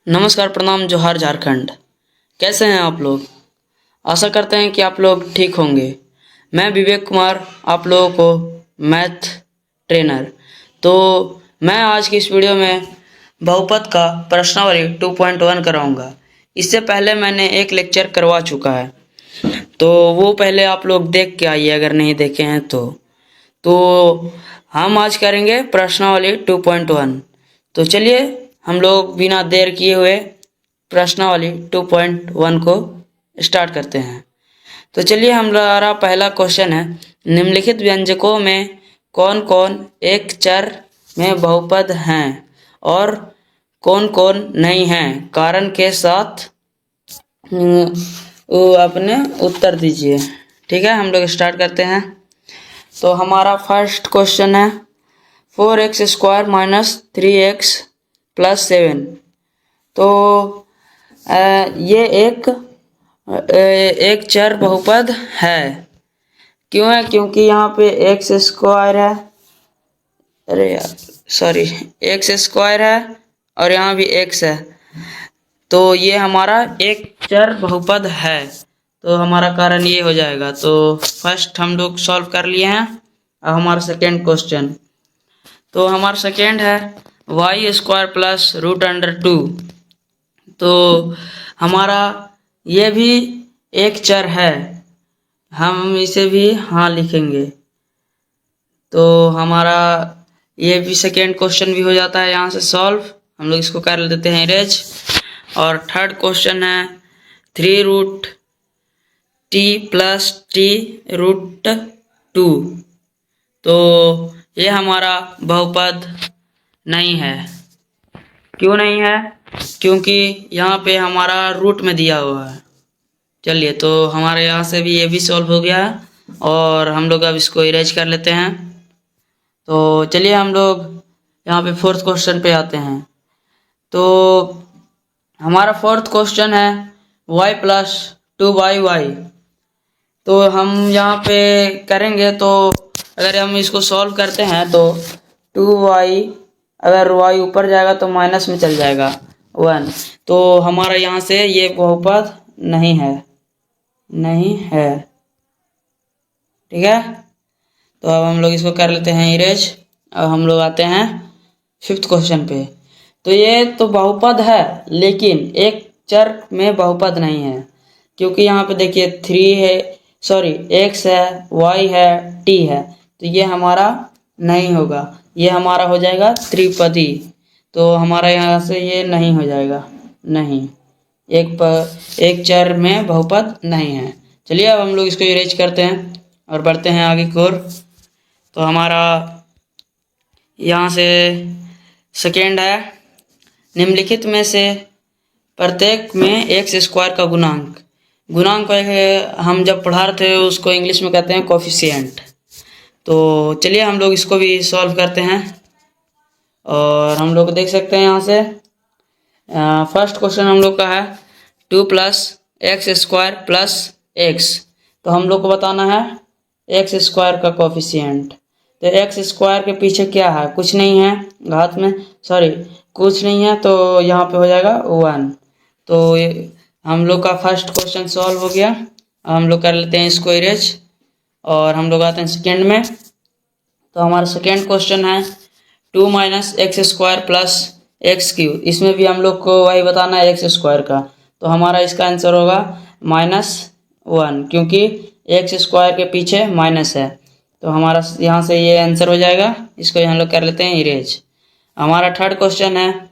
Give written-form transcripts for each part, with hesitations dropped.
नमस्कार, प्रणाम, जोहार झारखंड। कैसे हैं आप लोग? आशा करते हैं कि आप लोग ठीक होंगे। मैं विवेक कुमार, आप लोगों को मैथ ट्रेनर। तो मैं आज की इस वीडियो में बहुपद का प्रश्नावली 2.1 कराऊंगा। इससे पहले मैंने एक लेक्चर करवा चुका है, तो वो पहले आप लोग देख के आइए अगर नहीं देखे हैं तो हम आज करेंगे प्रश्नावली 2.1। तो चलिए हम लोग बिना देर किए हुए प्रश्नावली 2.1 को स्टार्ट करते हैं। तो चलिए हमारा पहला क्वेश्चन है, निम्नलिखित व्यंजकों में कौन कौन एक चर में बहुपद हैं और कौन कौन नहीं हैं, कारण के साथ वो अपने उत्तर दीजिए। ठीक है, हम लोग स्टार्ट करते हैं। तो हमारा फर्स्ट क्वेश्चन है 4x² माइनस 3x प्लस 7। तो ये एक चर बहुपद है। क्यों है? क्योंकि यहाँ पे x² है, अरे यार सॉरी, x² है और यहाँ भी x है, तो ये हमारा एक चर बहुपद है। तो हमारा कारण ये हो जाएगा। तो फर्स्ट हम लोग सॉल्व कर लिए हैं। अब हमारा सेकेंड क्वेश्चन, तो हमारा सेकेंड है y² प्लस √2। तो हमारा ये भी एक चर है, हम इसे भी हाँ लिखेंगे। तो हमारा ये भी सेकेंड क्वेश्चन भी हो जाता है यहाँ से सॉल्व। हम लोग इसको कर देते हैं इरेज। और थर्ड क्वेश्चन है 3√t प्लस t√2। तो ये हमारा बहुपद नहीं है। क्यों नहीं है? क्योंकि यहाँ पे हमारा रूट में दिया हुआ है। चलिए, तो हमारे यहाँ से भी ये भी सॉल्व हो गया है और हम लोग अब इसको इरेज कर लेते हैं। तो चलिए हम लोग यहाँ पे फोर्थ क्वेश्चन पे आते हैं। तो हमारा फोर्थ क्वेश्चन है y प्लस 2y। तो हम यहाँ पे करेंगे, तो अगर हम इसको सॉल्व करते हैं तो 2y, अगर y ऊपर जाएगा तो माइनस में चल जाएगा 1। तो हमारा यहाँ से ये बहुपद नहीं है, नहीं है। ठीक है, तो अब हम लोग इसको कर लेते हैं इरेज। अब हम लोग आते हैं फिफ्थ क्वेश्चन पे। तो ये तो बहुपद है लेकिन एक चर में बहुपद नहीं है, क्योंकि यहाँ पे देखिए 3 है, सॉरी x है, y है, t है, तो ये हमारा नहीं होगा। ये हमारा हो जाएगा त्रिपदी। तो हमारा यहाँ से ये नहीं हो जाएगा, नहीं, एक चर में बहुपद नहीं है। चलिए अब हम लोग इसको इरेज करते हैं और बढ़ते हैं आगे की ओर। तो हमारा यहाँ से सेकेंड है, निम्नलिखित में से प्रत्येक में x² का गुणांक। गुणांक हम जब पढ़ा रहे थे उसको इंग्लिश में कहते हैं कोफिशिएंट। तो चलिए हम लोग इसको भी सॉल्व करते हैं और हम लोग देख सकते हैं यहाँ से फर्स्ट क्वेश्चन हम लोग का है 2 प्लस x² प्लस x। तो हम लोग को बताना है x² का कोफिशिएंट। तो x² के पीछे क्या है? कुछ नहीं है, घात में, सॉरी कुछ नहीं है, तो यहाँ पे हो जाएगा 1। तो हम लोग का फर्स्ट क्वेश्चन सॉल्व हो गया। हम लोग कर लेते हैं इसको इरेज और हम लोग आते हैं सेकेंड में। तो हमारा सेकेंड क्वेश्चन है 2 माइनस x² प्लस x³। इसमें भी हम लोग को वही बताना है x² का। तो हमारा इसका आंसर होगा -1, क्योंकि x² के पीछे माइनस है। तो हमारा यहाँ से ये आंसर हो जाएगा। इसको हम लोग कर लेते हैं इरेज। हमारा थर्ड क्वेश्चन है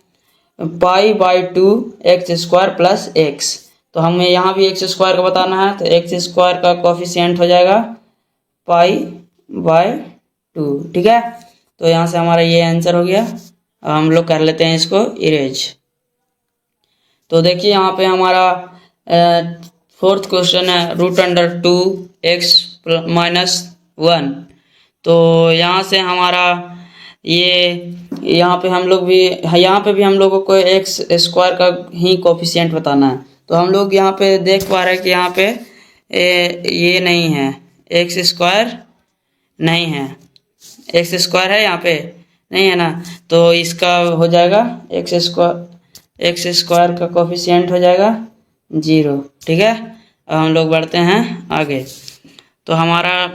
π/2 x² प्लस x। तो हमें यहाँ भी x² का बताना है, तो x² का कोफिशिएंट हो जाएगा π/2। ठीक है, तो यहाँ से हमारा ये आंसर हो गया। अब हम लोग कर लेते हैं इसको इरेज। तो देखिए यहाँ पे हमारा फोर्थ क्वेश्चन है √2x माइनस 1। तो यहाँ से हमारा ये यहाँ पे हम लोगों को x² का ही कोफिशिएंट बताना है। तो हम लोग यहाँ पे देख पा रहे हैं कि यहाँ पे ये नहीं है, x² नहीं है, x² है यहाँ पे नहीं है ना, तो इसका हो जाएगा x² एक्स स्क्वायर का कोफिशिएंट हो जाएगा 0। ठीक है, अब हम लोग बढ़ते हैं आगे। तो हमारा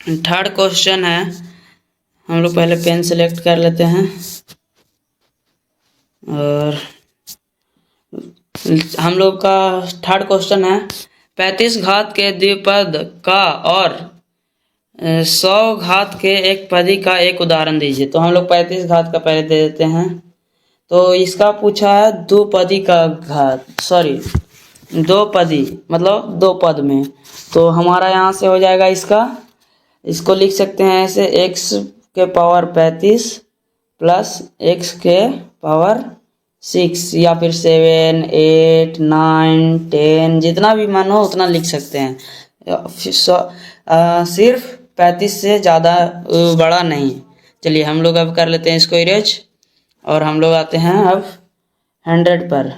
थर्ड क्वेश्चन है, हम लोग पहले पेन सेलेक्ट कर लेते हैं और हम लोग का थर्ड क्वेश्चन है 35 घात के द्विपद का और 100 घात के एक पदी का एक उदाहरण दीजिए। तो हम लोग 35 घात का पहले दे देते हैं। तो इसका पूछा है दो पदी का घात, सॉरी दो पदी मतलब दो पद में। तो हमारा यहाँ से हो जाएगा इसको लिख सकते हैं ऐसे, x के पावर 35 प्लस x के पावर 6 या फिर 7, 8, 9, 10 जितना भी मन हो उतना लिख सकते हैं। सिर्फ 35 से ज़्यादा बड़ा नहीं। चलिए हम लोग अब कर लेते हैं इसको इरेज, और हम लोग आते हैं अब 100 पर।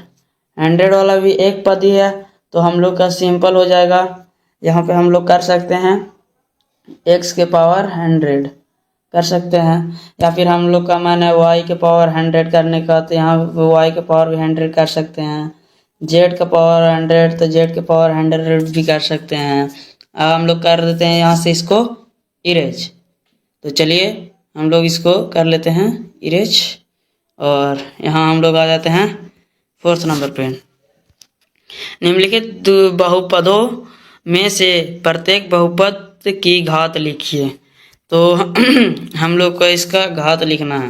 100 वाला भी एक पद ही है, तो हम लोग का सिंपल हो जाएगा। यहाँ पे हम लोग कर सकते हैं x के पावर 100 कर सकते हैं, या फिर हम लोग का मन है y के पावर 100 करने का, तो यहाँ y के पावर भी 100 कर सकते हैं। z का पावर 100 तो z के पावर 100 भी कर सकते हैं। अब हम लोग कर देते हैं यहाँ से इसको इरेज। तो चलिए हम लोग इसको कर लेते हैं इरेज, और यहाँ हम लोग आ जाते हैं 4th नंबर पे। निम्नलिखित बहुपदों में से प्रत्येक बहुपद की घात लिखिए। तो हम लोग को इसका घात लिखना है।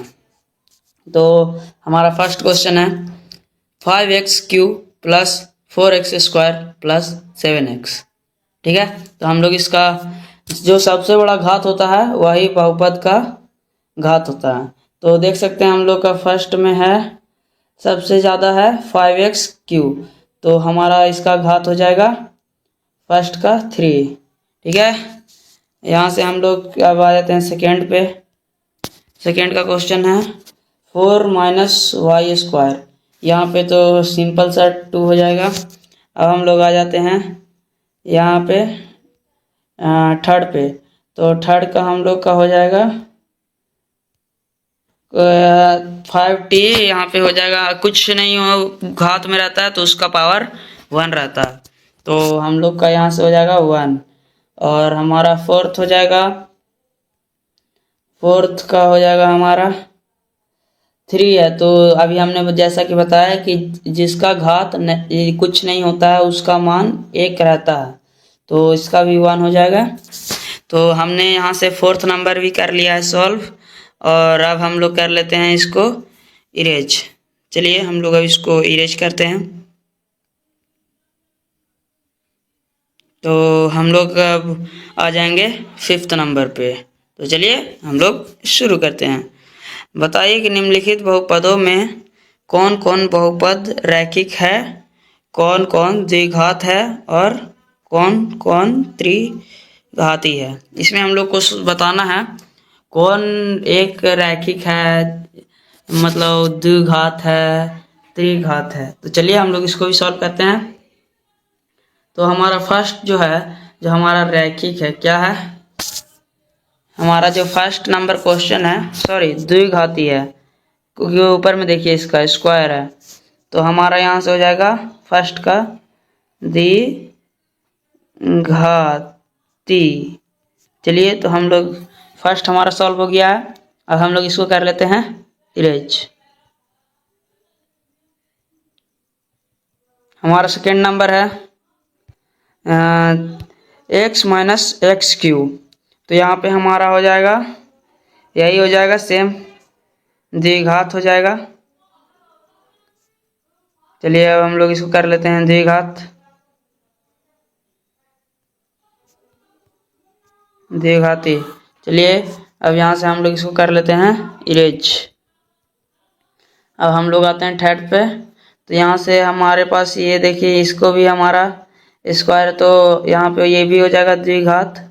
तो हमारा फर्स्ट क्वेश्चन है 5x³ plus 4x square plus 7x। ठीक है, तो हम लोग इसका जो सबसे बड़ा घात होता है वही बहुपद का घात होता है। तो देख सकते हैं हम लोग का फर्स्ट में है, सबसे ज़्यादा है 5x³, तो हमारा इसका घात हो जाएगा फर्स्ट का 3। ठीक है, यहाँ से हम लोग अब आ जाते हैं सेकेंड पे। सेकेंड का क्वेश्चन है 4 माइनस वाई स्क्वायर। यहाँ पे तो सिंपल सा 2 हो जाएगा। अब हम लोग आ जाते हैं यहाँ पे थर्ड पे। तो थर्ड का हम लोग का हो जाएगा 5t। यहाँ पे हो जाएगा, कुछ नहीं हो घात में रहता है तो उसका पावर 1 रहता है, तो हम लोग का यहाँ से हो जाएगा 1। और हमारा फोर्थ हो जाएगा, फोर्थ का हो जाएगा हमारा 3 है। तो अभी हमने जैसा कि बताया कि जिसका घात कुछ नहीं होता है उसका मान 1 रहता है, तो इसका भी 1 हो जाएगा। तो हमने यहाँ से 4th नंबर भी कर लिया है सॉल्व, और अब हम लोग कर लेते हैं इसको इरेज। चलिए हम लोग अब इसको इरेज करते हैं। तो हम लोग अब आ जाएंगे 5th नंबर पे। तो चलिए हम लोग शुरू करते हैं। बताइए कि निम्नलिखित बहुपदों में कौन कौन बहुपद रैखिक है, कौन कौन द्विघात है और कौन कौन त्रिघाती है। इसमें हम लोग को बताना है कौन एक रैखिक है, मतलब द्विघात है, त्रिघात है। तो चलिए हम लोग इसको भी सॉल्व करते हैं। तो हमारा फर्स्ट जो है, जो हमारा रैखिक है, क्या है हमारा जो फर्स्ट नंबर क्वेश्चन है, सॉरी द्विघाती है, क्योंकि ऊपर में देखिए इसका स्क्वायर है। तो हमारा यहाँ से हो जाएगा फर्स्ट का द्विघाती। चलिए तो हम लोग फर्स्ट हमारा सॉल्व हो गया है। अब हम लोग इसको कर लेते हैं इरेज। हमारा सेकेंड नंबर है x माइनस x³। तो यहाँ पे हमारा हो जाएगा, यही हो जाएगा सेम, द्विघात हो जाएगा। चलिए अब हम लोग इसको कर लेते हैं द्विघात। द्विघाती। चलिए अब यहाँ से हम लोग इसको कर लेते हैं इरेज। अब हम लोग आते हैं थर्ड पे। तो यहाँ से हमारे पास ये देखिए, इसको भी हमारा स्क्वायर, तो यहाँ पे ये भी हो जाएगा द्विघात।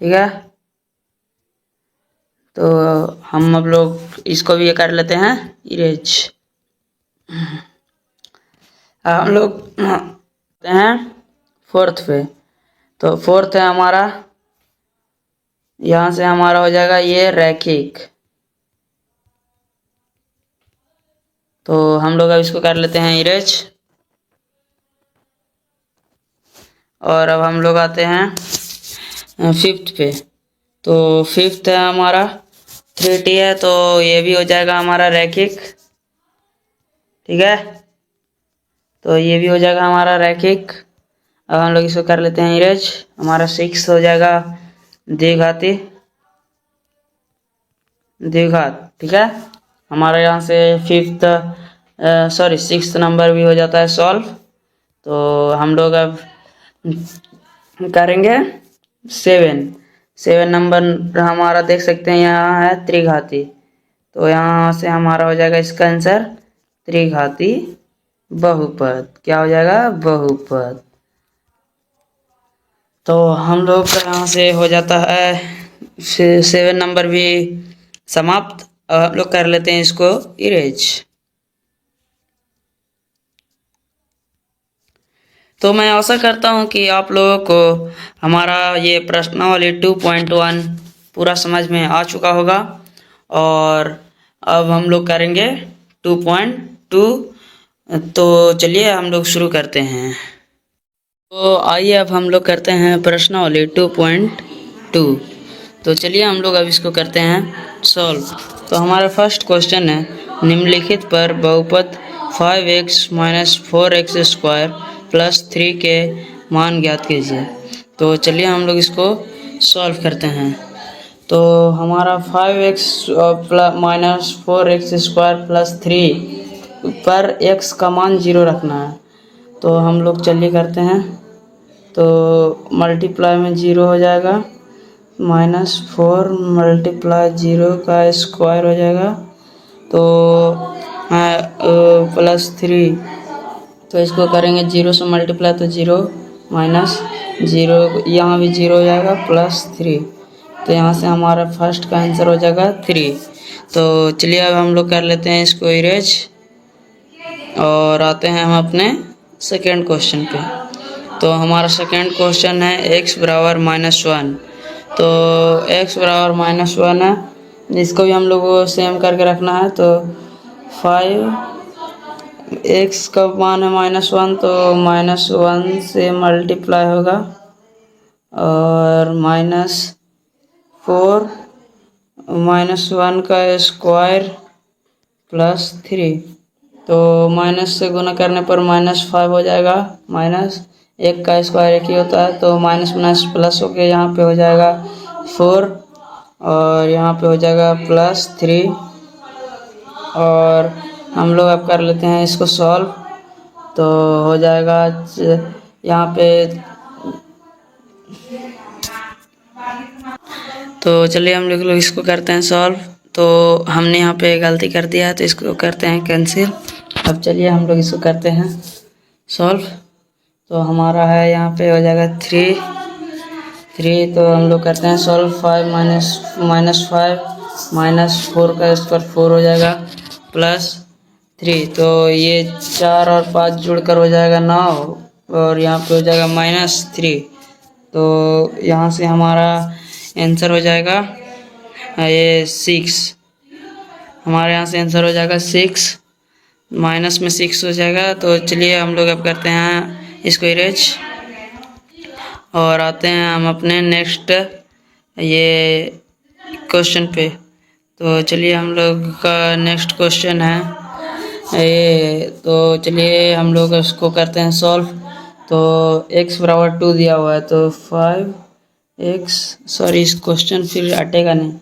ठीक है, तो हम अब लोग इसको भी ये कर लेते हैं इरेज। हम लोग आते हैं 4th पे। तो 4th है हमारा, यहाँ से हमारा हो जाएगा ये रैखिक। तो हम लोग अब इसको कर लेते हैं इरेज। और अब हम लोग आते हैं फिफ्थ पे। तो फिफ्थ है हमारा 3t है, तो ये भी हो जाएगा हमारा रैखिक। ठीक है, तो ये भी हो जाएगा हमारा रैखिक। अब हम लोग इसको कर लेते हैं इरेज। हमारा 6 हो जाएगा द्विघाती द्विघात। ठीक है, हमारा यहाँ से सिक्स्थ नंबर भी हो जाता है सॉल्व। तो हम लोग अब करेंगे 7 नंबर। हमारा देख सकते हैं यहाँ है त्रिघाती, तो यहाँ से हमारा हो जाएगा इसका आंसर त्रिघाती बहुपद। क्या हो जाएगा? बहुपद। तो हम लोग का यहाँ से हो जाता है 7 नंबर भी समाप्त। अब हम लोग कर लेते हैं इसको इरेज। तो मैं आशा करता हूँ कि आप लोगों को हमारा ये प्रश्नावली 2.1 पूरा समझ में आ चुका होगा। और अब हम लोग करेंगे 2.2। तो चलिए हम लोग शुरू करते हैं। तो आइए अब हम लोग करते हैं प्रश्नावली 2.2। तो चलिए हम लोग अब इसको करते हैं सॉल्व। तो हमारा फर्स्ट क्वेश्चन है, निम्नलिखित पर बहुपद 5x minus 4x square plus 3 के मान ज्ञात कीजिए। तो चलिए हम लोग इसको सॉल्व करते हैं। तो हमारा 5x minus 4x square plus 3 पर x का मान 0 रखना है। तो हम लोग चलिए करते हैं। तो मल्टीप्लाई में 0 हो जाएगा, -4 मल्टीप्लाई 0 का स्क्वायर हो जाएगा, तो प्लस 3। तो इसको करेंगे 0 से मल्टीप्लाई, तो 0 माइनस 0, यहाँ भी 0 हो जाएगा, प्लस 3। तो यहाँ से हमारा फर्स्ट का आंसर हो जाएगा 3। तो चलिए अब हम लोग कर लेते हैं इसको इरेज और आते हैं हम अपने सेकेंड क्वेश्चन पे। तो हमारा सेकेंड क्वेश्चन है x बराबर -1। तो x बराबर -1 है, इसको भी हम लोग को सेम करके रखना है। तो 5x का मान है -1, तो -1 से मल्टीप्लाई होगा और -4 -1 का स्क्वायर प्लस 3। तो माइनस से गुना करने पर -5 हो जाएगा। माइनस 1 का स्क्वायर 1 ही होता है, तो माइनस माइनस प्लस हो के यहाँ पे हो जाएगा 4 और यहाँ पे हो जाएगा प्लस 3। और हम लोग अब कर लेते हैं इसको सॉल्व। तो हो जाएगा यहाँ पे, तो चलिए हम लोग इसको करते हैं सॉल्व। तो हमने यहाँ पे गलती कर दिया है, तो इसको करते हैं कैंसिल। अब चलिए हम लोग इसको करते हैं सॉल्व। तो हमारा है यहाँ पे हो जाएगा 3। तो हम लोग करते हैं सॉल्व। 5 माइनस 5 माइनस 4 का स्क्वायर 4 हो जाएगा, प्लस 3। तो ये 4 और 5 जुड़कर हो जाएगा 9 और यहाँ पे हो जाएगा -3। तो यहाँ से हमारा आंसर हो जाएगा ये 6। हमारे यहाँ से आंसर हो जाएगा 6, माइनस में 6 हो जाएगा। तो चलिए हम लोग अब करते हैं इसको इरेज और आते हैं हम अपने नेक्स्ट ये क्वेश्चन पे। तो चलिए हम लोग का नेक्स्ट क्वेश्चन है ये। तो चलिए हम लोग इसको करते हैं सॉल्व। तो x बराबर 2 दिया हुआ है, तो 5x इस क्वेश्चन फिर हटेगा नहीं,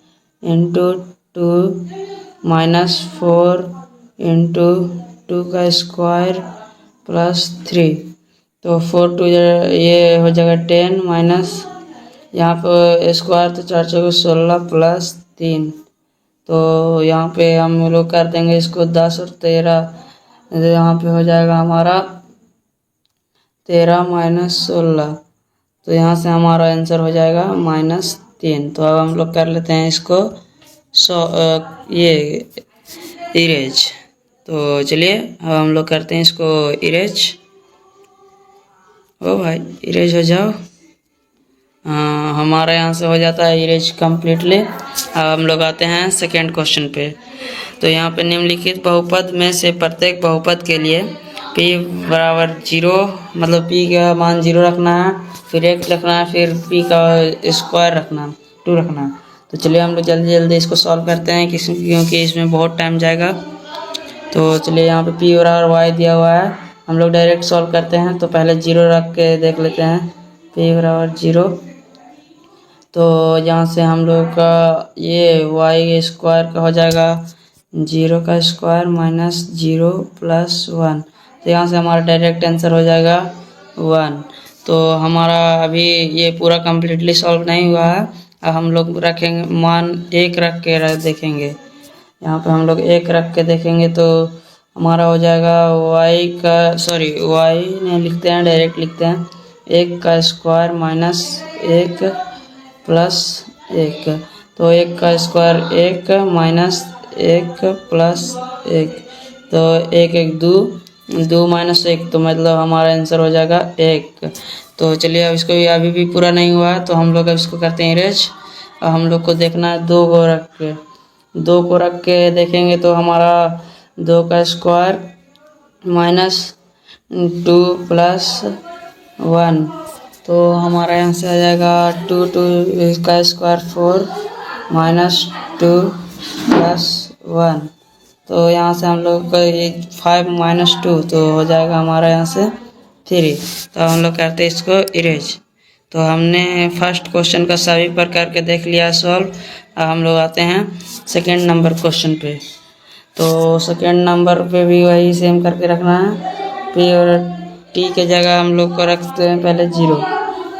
इंटू 2 माइनस 4 इंटू 2 का स्क्वायर प्लस 3। तो 4 2 ये हो जाएगा 10 माइनस यहाँ पे स्क्वायर, तो 4 4 16 प्लस 3। तो यहाँ पे हम लोग कर देंगे इसको 10 और 13। यहाँ पे हो जाएगा हमारा 13 माइनस 16। तो यहाँ से हमारा आंसर हो जाएगा -3। तो अब हम लोग कर लेते हैं इसको ये इरेज। तो चलिए अब हम लोग करते हैं इसको इरेज। ओ भाई इरेज हो जाओ। हमारा यहाँ से हो जाता है इरेज कम्प्लीटली। अब हम लोग आते हैं सेकेंड क्वेश्चन पे। तो यहाँ पे निम्नलिखित बहुपद में से प्रत्येक बहुपद के लिए p बराबर 0 मतलब p का मान 0 रखना है, फिर 1 रखना है, फिर p का स्क्वायर रखना 2 रखना है। तो चलिए हम लोग जल्दी जल्दी इसको सॉल्व करते हैं क्योंकि इसमें बहुत टाइम जाएगा। तो चलिए यहाँ पे p बराबर y दिया हुआ है, हम लोग डायरेक्ट सॉल्व करते हैं। तो पहले 0 रख के देख लेते हैं, p बराबर 0। तो यहाँ से हम लोग का ये y स्क्वायर का हो जाएगा 0 का स्क्वायर माइनस 0 प्लस 1। तो यहाँ से हमारा डायरेक्ट आंसर हो जाएगा 1। तो हमारा अभी ये पूरा कम्प्लीटली सॉल्व नहीं हुआ है। अब हम लोग रखेंगे मान 1 रख के देखेंगे। यहाँ पे हम लोग 1 रख के देखेंगे तो हमारा हो जाएगा y नहीं लिखते हैं, डायरेक्ट लिखते हैं 1 का स्क्वायर माइनस 1 प्लस 1। तो 1 का स्क्वायर 1 माइनस 1 प्लस 1, तो 1 1 2 माइनस 1, तो मतलब हमारा आंसर हो जाएगा 1। तो चलिए अब इसको अभी भी पूरा नहीं हुआ है, तो हम लोग अब इसको करते हैं इरेज। अब हम लोग को देखना है 2 को रख के देखेंगे तो हमारा 2 का स्क्वायर माइनस 2 प्लस 1, तो हमारा यहाँ से आ जाएगा 2 का स्क्वायर 4 माइनस 2 प्लस 1। तो यहाँ से हम लोग का ये 5 माइनस 2, तो हो जाएगा हमारा यहाँ से 3। तो हम लोग करते हैं इसको इरेज। तो हमने फर्स्ट क्वेश्चन का सभी पर करके देख लिया सॉल्व। अब हम लोग आते हैं सेकेंड नंबर क्वेश्चन पे। तो सेकेंड नंबर पे भी वही सेम करके रखना है, p और t के जगह हम लोग को रखते हैं पहले 0।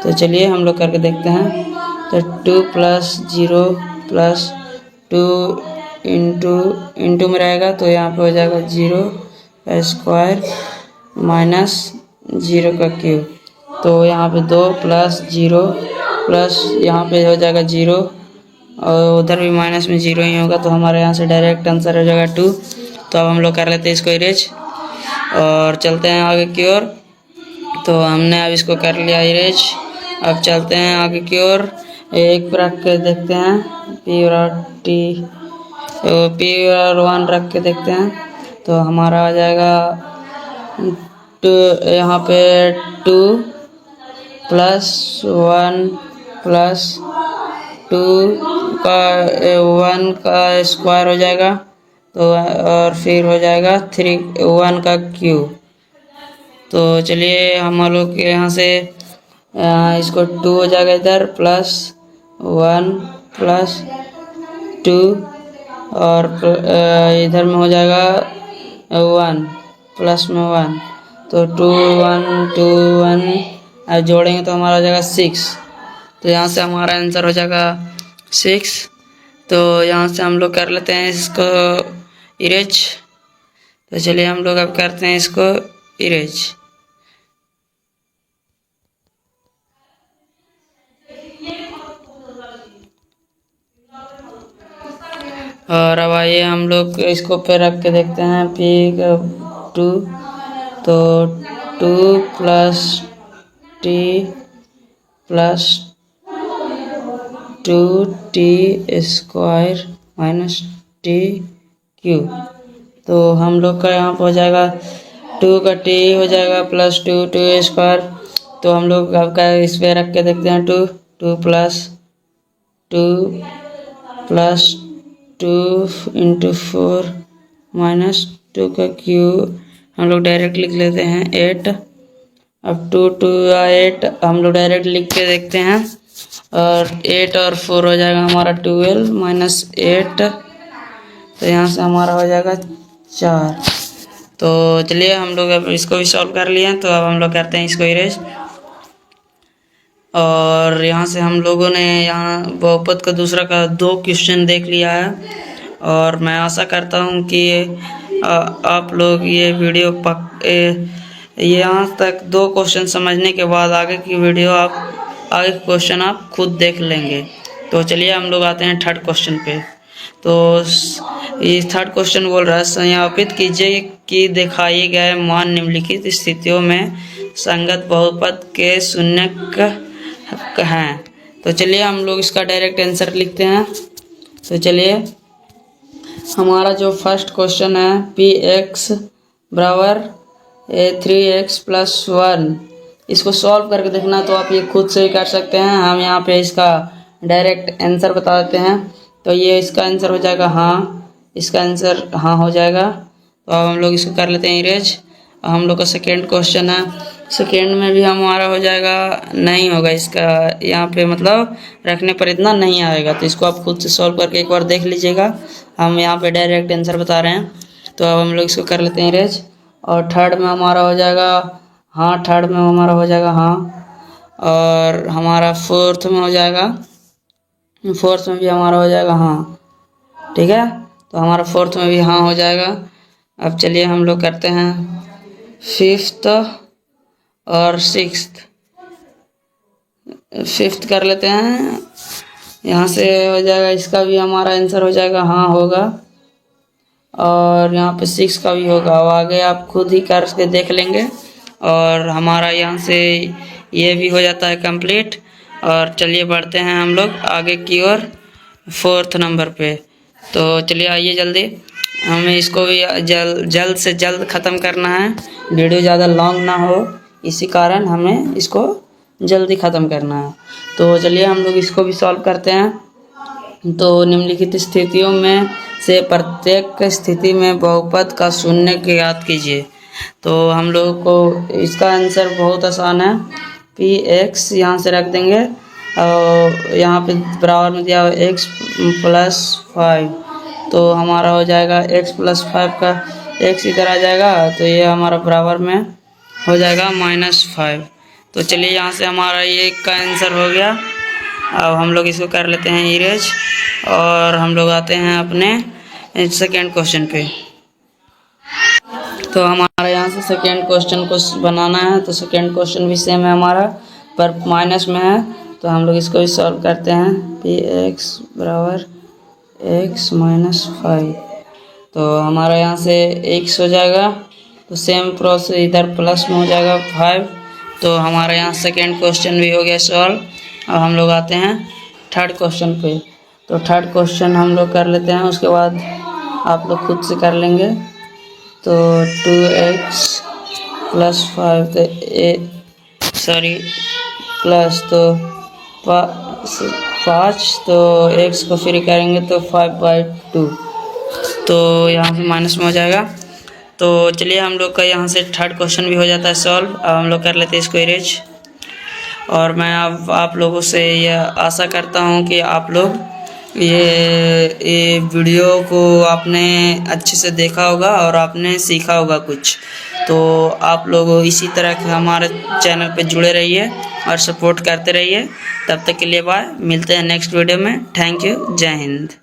तो चलिए हम लोग करके देखते हैं। तो 2 प्लस 0 प्लस 2 इंटू में रहेगा, तो यहाँ पे हो जाएगा 0 का स्क्वायर माइनस 0 का क्यूब। तो यहाँ पे 2 प्लस 0 प्लस यहाँ पे हो जाएगा 0 और उधर भी माइनस में 0 ही होगा, तो हमारे यहाँ से डायरेक्ट आंसर हो जाएगा 2। तो अब हम लोग कर लेते हैं इसको इरेज और चलते हैं आगे की ओर। तो हमने अब इसको कर लिया इरेज, अब चलते हैं आगे की ओर। एक पर रख के देखते हैं p और 1 रख के देखते हैं, तो हमारा आ जाएगा 2, यहाँ पे 2 प्लस 1 प्लस 2 का 1 का स्क्वायर हो जाएगा, तो और फिर हो जाएगा 1 का क्यूब। तो चलिए हम लोग यहाँ से इसको 2 हो जाएगा इधर प्लस 1 प्लस 2 और इधर में हो जाएगा 1 प्लस में 1, तो 2 1 अब जोड़ेंगे तो हमारा हो जाएगा 6। तो यहाँ से हमारा आंसर हो जाएगा 6। तो यहाँ से हम लोग कर लेते हैं इसको इरेज। तो चलिए हम लोग अब करते हैं इसको इरेज। और अब आइए हम लोग इसको पे रख के देखते हैं p का 2, तो 2 plus t plus 2t square minus t cube. तो हम लोग का यहाँ पर हो जाएगा 2 का t हो जाएगा प्लस 2 स्क्वायर। तो हम लोग आपका इस पे रख के देखते हैं 2 प्लस 2 इंटू 4 माइनस 2 का क्यूब, हम लोग डायरेक्ट लिख लेते हैं 8। अब 2 8 हम लोग डायरेक्ट लिख के देखते हैं, और 8 और 4 हो जाएगा हमारा 12 माइनस 8, तो यहाँ से हमारा हो जाएगा 4। तो चलिए हम लोग अब इसको भी सॉल्व कर लिए हैं। तो अब हम लोग करते हैं इसको इरेज। और यहाँ से हम लोगों ने यहाँ बहुपद का दूसरा का 2 क्वेश्चन देख लिया है, और मैं आशा करता हूँ कि आप लोग ये वीडियो यहाँ तक 2 क्वेश्चन समझने के बाद आगे की वीडियो आगे क्वेश्चन आप खुद देख लेंगे। तो चलिए हम लोग आते हैं थर्ड क्वेश्चन पे। तो ये थर्ड क्वेश्चन बोल रहा है, संयापित कीजिए कि दिखाए गए मान निम्नलिखित स्थितियों में संगत बहुपद के शून्य हैं। तो चलिए हम लोग इसका डायरेक्ट आंसर लिखते हैं। तो चलिए हमारा जो फर्स्ट क्वेश्चन है पी एक्स बराबर 3x+1, इसको सॉल्व करके देखना तो आप ये खुद से ही कर सकते हैं। हम यहाँ पे इसका डायरेक्ट आंसर बता देते हैं। तो ये इसका आंसर हो जाएगा हाँ, इसका आंसर हाँ हो जाएगा। तो अब हम लोग इसको कर लेते हैं इरेज। हम लोग का सेकेंड क्वेश्चन है, सेकेंड में भी हमारा हो जाएगा नहीं होगा, इसका यहाँ पे मतलब रखने पर इतना नहीं आएगा। तो इसको आप खुद से सॉल्व करके एक बार देख लीजिएगा। हम यहाँ पे डायरेक्ट आंसर बता रहे हैं। तो अब हम लोग इसको कर लेते हैं इरेज। और थर्ड में हमारा हो जाएगा हाँ, थर्ड में हमारा हो जाएगा हाँ। और हमारा फोर्थ में हो जाएगा, फोर्थ में भी हमारा हो जाएगा हाँ, ठीक है। तो हमारा फोर्थ में भी हाँ हो जाएगा। अब चलिए हम लोग करते हैं फिफ्थ और सिक्स्थ। फिफ्थ कर लेते हैं, यहाँ से हो जाएगा, इसका भी हमारा आंसर हो जाएगा हाँ होगा। और यहाँ पे सिक्स का भी होगा। अब आगे आप खुद ही करके देख लेंगे। और हमारा यहाँ से ये भी हो जाता है कंप्लीट। और चलिए बढ़ते हैं हम लोग आगे की ओर फोर्थ नंबर पे। तो चलिए आइए जल्दी, हमें इसको भी जल्द से जल्द ख़त्म करना है, वीडियो ज़्यादा लॉन्ग ना हो, इसी कारण हमें इसको जल्दी ख़त्म करना है। तो चलिए हम लोग इसको भी सॉल्व करते हैं। तो निम्नलिखित स्थितियों में से प्रत्येक स्थिति में बहुपद का शून्य के ज्ञात कीजिए। तो हम लोगों को इसका आंसर बहुत आसान है, पी एक्स यहाँ से रख देंगे और यहाँ पे बराबर में दिया हुआ x+5। तो हमारा हो जाएगा x+5 का x इधर आ जाएगा, तो ये हमारा बराबर में हो जाएगा -5। तो चलिए यहाँ से हमारा ये का आंसर हो गया। अब हम लोग इसको कर लेते हैं इरेज और हम लोग आते हैं अपने सेकेंड क्वेश्चन पे। तो हमारा यहाँ से सेकेंड क्वेश्चन को बनाना है। तो सेकेंड क्वेश्चन भी सेम है हमारा, पर माइनस में है। तो हम लोग इसको भी सॉल्व करते हैं, पी एक्स बराबर x-5। तो हमारा यहाँ से x हो जाएगा, तो सेम प्रोसेस इधर प्लस में हो जाएगा 5। तो हमारा यहाँ सेकेंड क्वेश्चन भी हो गया सॉल्व। अब हम लोग आते हैं थर्ड क्वेश्चन पे। तो थर्ड क्वेश्चन हम लोग कर लेते हैं, उसके बाद आप लोग खुद से कर लेंगे। तो 2x+5 तो प्लस तो 5, तो x को फ्री करेंगे तो 5/2। तो यहाँ से माइनस में हो जाएगा। तो चलिए हम लोग का यहाँ से थर्ड क्वेश्चन भी हो जाता है सॉल्व। अब हम लोग कर लेते हैं इसको इरेज। और मैं अब आप लोगों से यह आशा करता हूँ कि आप लोग ये वीडियो को आपने अच्छे से देखा होगा और आपने सीखा होगा कुछ। तो आप लोग इसी तरह के हमारे चैनल पे जुड़े रहिए और सपोर्ट करते रहिए। तब तक के लिए बाय, मिलते हैं नेक्स्ट वीडियो में। थैंक यू, जय हिंद।